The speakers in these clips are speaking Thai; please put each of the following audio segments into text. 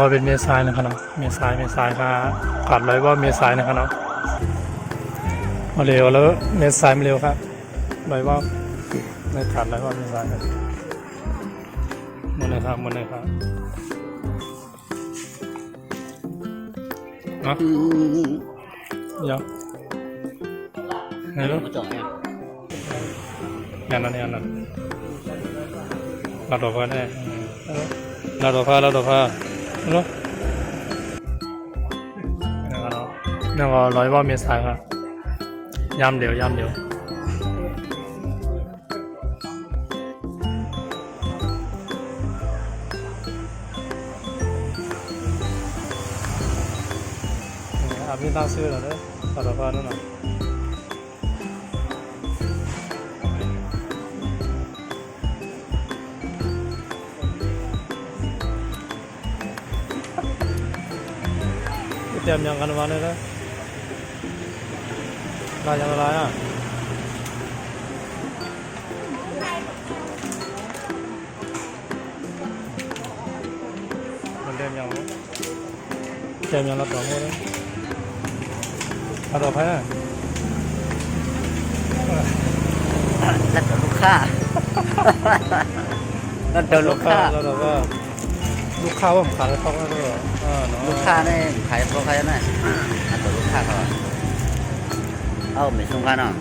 ว่าเป็นเมษายนะครับเนาะเมษายค่ะขาดเลยว่าเมษายนะครับเนาะมาเร็วแล้วเมษายมาเร็วครับเลยว่าไม่ขาดเลยว่าเมษายครับหมดเลยครับเนาะเดี๋ยวไหนลูกงานนั้นเราตัวฟ้าแน่เราตัวฟ้าเนาะนี่ก็ร้อยว่าเมษายครับยำเดี๋ยวพี่ตาซื้อแล้วเนี่ยเราตัวฟ้านู่นน่ะเตรียมยังกันมาเลยนะมายังอะไรอ่ะมันเตรียมยังเราต่อหมดเลยเราต่อไปอ่ะแล้วตัวลูกค้าแล้วตัวลูกค้าเราต่อว่าลูกค้าว่าผมขายแล้วเขาก็ได้ลูกค้าเนี่ยขายเขาขายนะแล้วตัวลูกค้าเขาเอาไม่ส่งกันเนาะ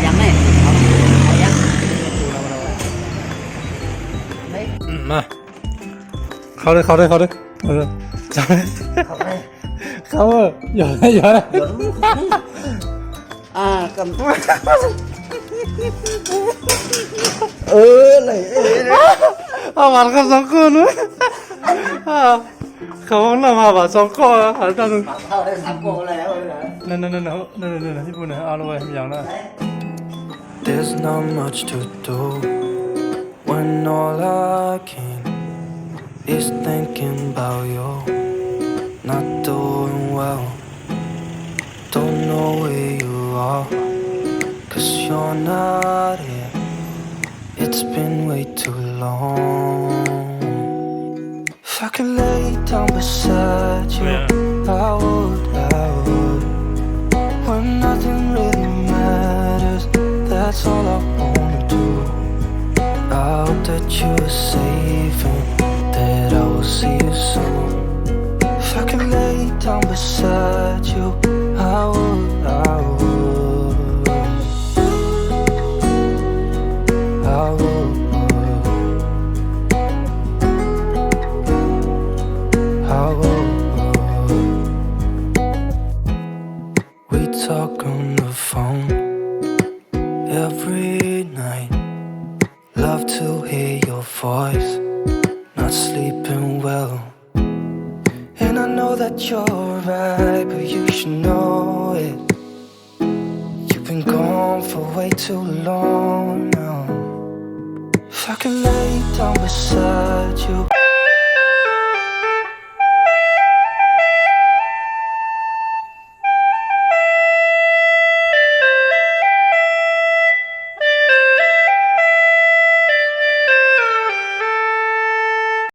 ยังไงยังมาเข้าเลยจับเลยเข้าอย่าเลยกันเลยเอาหวานกับสองคนเลยเขาห้องน้ำมาสองคนหาตาหนึ่งเข้าได้3 โกแล้วนั่นที่พูดนะเอาเลยอย่างนั้น There's not much to do when all I can is thinking about you not doing well. Don't know where you are, 'cause you're not here. It's been way too long. If I could lay down beside you, I would. When nothing really matters, that's all I wanna do. I hope that you are safe and that I will see you soon. If I could lay down beside you, I would. We talk on the phone every night. Love to hear your voice. Not sleeping well. And I know that you're right, but you should know it. You've been gone for way too long now. If I could lay down beside you,